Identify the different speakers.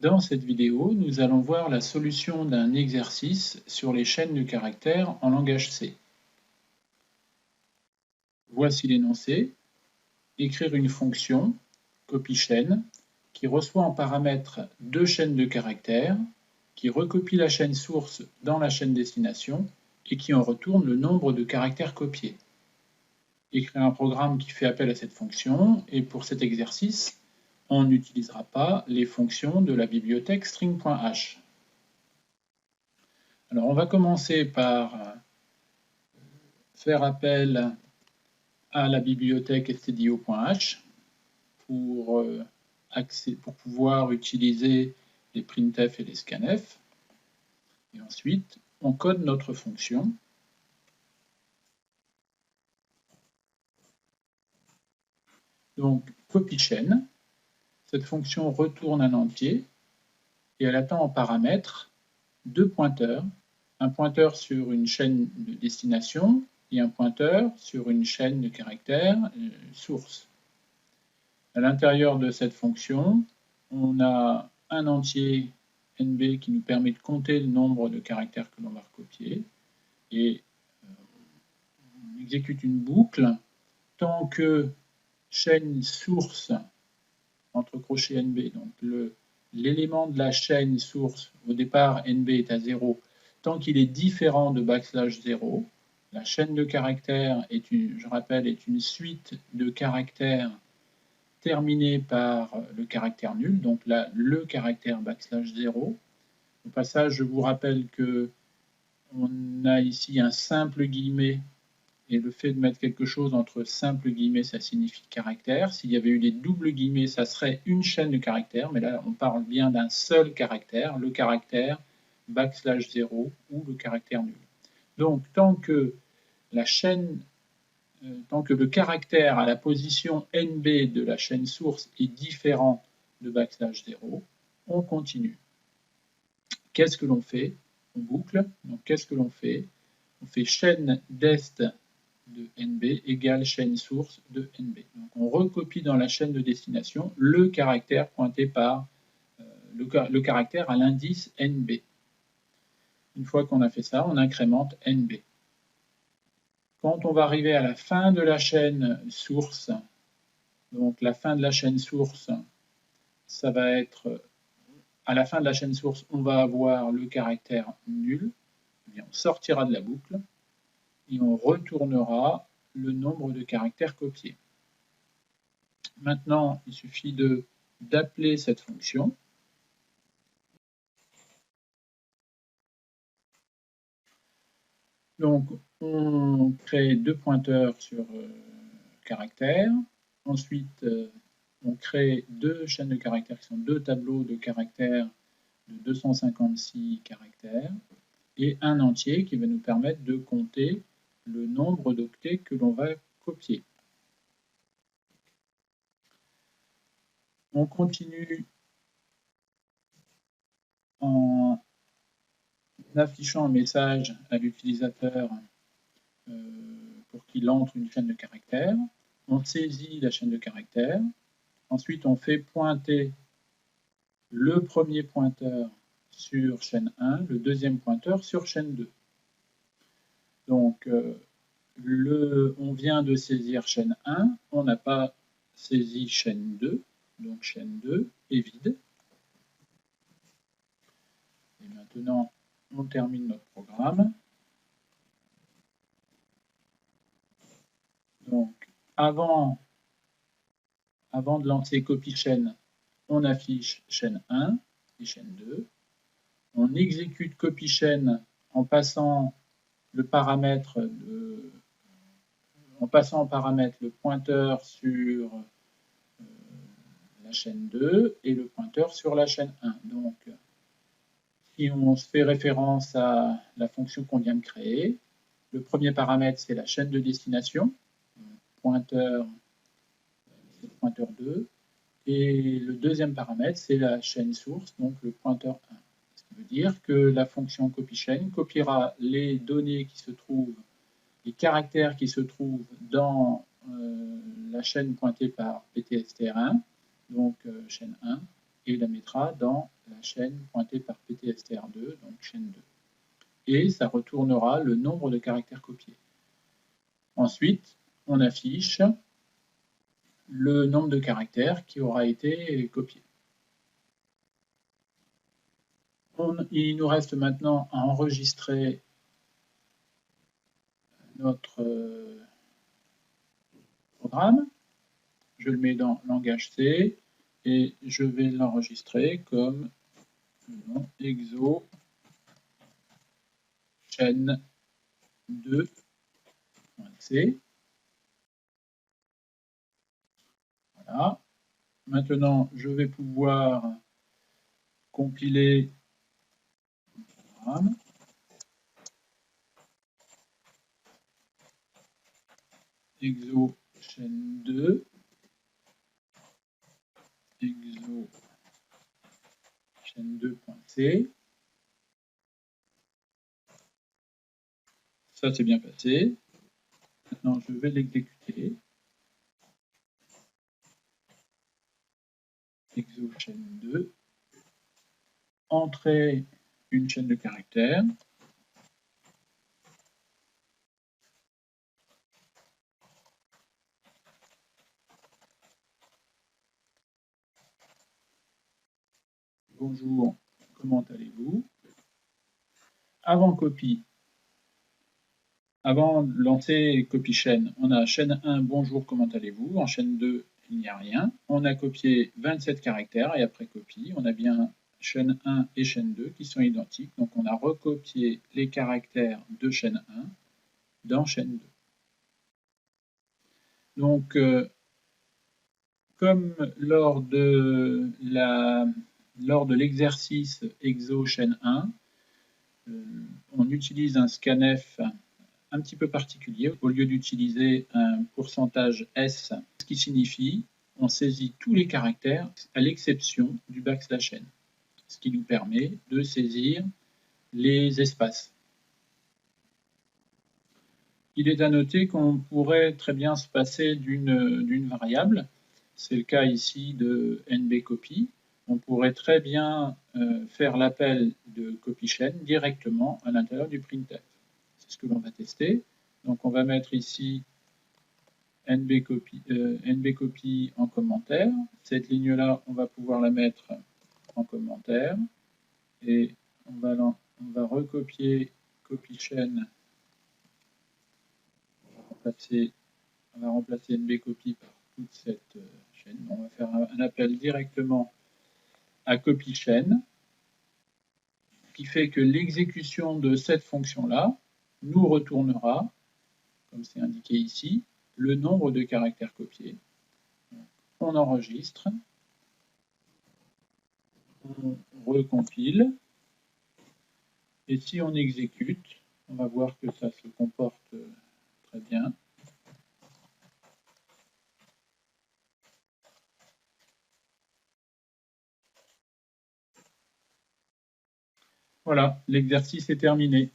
Speaker 1: Dans cette vidéo, nous allons voir la solution d'un exercice sur les chaînes de caractères en langage C. Voici l'énoncé. Écrire une fonction, copie-chaîne, qui reçoit en paramètre deux chaînes de caractères, qui recopie la chaîne source dans la chaîne destination et qui en retourne le nombre de caractères copiés. Écrire un programme qui fait appel à cette fonction, et pour cet exercice, on n'utilisera pas les fonctions de la bibliothèque string.h. Alors, on va commencer par faire appel à la bibliothèque stdio.h pour pouvoir utiliser les printf et les scanf. Et ensuite, on code notre fonction. Donc, copie chaîne. Cette fonction retourne un entier et elle attend en paramètre deux pointeurs. Un pointeur sur une chaîne de destination et un pointeur sur une chaîne de caractères source. À l'intérieur de cette fonction, on a un entier NB qui nous permet de compter le nombre de caractères que l'on va recopier et on exécute une boucle tant que chaîne source entre crochets NB, donc l'élément de la chaîne source, au départ NB est à 0, tant qu'il est différent de \0, la chaîne de caractères, je rappelle, est une suite de caractères terminée par le caractère nul, donc là, le caractère \0. Au passage, je vous rappelle que on a ici un simple guillemet, et le fait de mettre quelque chose entre simple guillemets, ça signifie caractère. S'il y avait eu des doubles guillemets, ça serait une chaîne de caractères, mais là, on parle bien d'un seul caractère, le caractère \0 ou le caractère nul. Donc, tant que le caractère à la position NB de la chaîne source est différent de \0, on continue. Qu'est-ce que l'on fait? On boucle. Donc, qu'est-ce que l'on fait? On fait chaîne dest de NB égale chaîne source de NB. Donc, on recopie dans la chaîne de destination le caractère pointé par le caractère à l'indice NB. Une fois qu'on a fait ça, on incrémente NB. Quand on va arriver à la fin de la chaîne source, donc la fin de la chaîne source, ça va être, à la fin de la chaîne source, on va avoir le caractère nul, et on sortira de la boucle, et on retournera le nombre de caractères copiés. Maintenant, il suffit d'appeler cette fonction. Donc, on crée deux pointeurs sur caractères. Ensuite, on crée deux chaînes de caractères qui sont deux tableaux de caractères de 256 caractères et un entier qui va nous permettre de compter le nombre d'octets que l'on va copier. On continue en affichant un message à l'utilisateur pour qu'il entre une chaîne de caractères. On saisit la chaîne de caractères. Ensuite, on fait pointer le premier pointeur sur chaîne 1, le deuxième pointeur sur chaîne 2. Donc, on vient de saisir chaîne 1, on n'a pas saisi chaîne 2, donc chaîne 2 est vide. Et maintenant, on termine notre programme. Donc, avant de lancer copie chaîne, on affiche chaîne 1 et chaîne 2. On exécute copie chaîne en passant en paramètre le pointeur sur la chaîne 2 et le pointeur sur la chaîne 1. Donc, si on se fait référence à la fonction qu'on vient de créer, le premier paramètre, c'est la chaîne de destination, pointeur 2, et le deuxième paramètre, c'est la chaîne source, donc le pointeur 1. Ce qui veut dire que la fonction copie-chaîne copiera les données qui se trouvent, les caractères qui se trouvent dans la chaîne pointée par PTSTR1, donc chaîne 1, et la mettra dans la chaîne pointée par PTSTR2, donc chaîne 2. Et ça retournera le nombre de caractères copiés. Ensuite, on affiche le nombre de caractères qui aura été copié. Il nous reste maintenant à enregistrer notre programme. Je le mets dans langage C et je vais l'enregistrer comme nom exo chaîne 2.c. Voilà. Maintenant, je vais pouvoir compiler le programme. Exo chaîne 2. Exo chaîne 2.c. Ça, c'est bien passé. Maintenant, je vais l'exécuter. Exo chaîne 2. Entrer une chaîne de caractères. Bonjour, comment allez-vous? Avant copie, avant de lancer copie chaîne, on a chaîne 1, bonjour, comment allez-vous? En chaîne 2, il n'y a rien. On a copié 27 caractères et après copie, on a bien chaîne 1 et chaîne 2 qui sont identiques. Donc on a recopié les caractères de chaîne 1 dans chaîne 2. Donc, comme lors de l'exercice exo chaîne 1, on utilise un scanf un petit peu particulier. Au lieu d'utiliser un pourcentage S, ce qui signifie on saisit tous les caractères à l'exception du \n, ce qui nous permet de saisir les espaces. Il est à noter qu'on pourrait très bien se passer d'une variable. C'est le cas ici de nbcopy. On pourrait très bien faire l'appel de copy chaîne directement à l'intérieur du printf. C'est ce que l'on va tester. Donc on va mettre ici nbcopy en commentaire. Cette ligne-là, on va pouvoir la mettre en commentaire. Et on va recopier copy chaîne. On va remplacer nbcopy par toute cette chaîne. On va faire un appel directement à copy chaîne, qui fait que l'exécution de cette fonction-là nous retournera, comme c'est indiqué ici, le nombre de caractères copiés. On enregistre, on recompile, et si on exécute, on va voir que ça se comporte très bien. Voilà, l'exercice est terminé.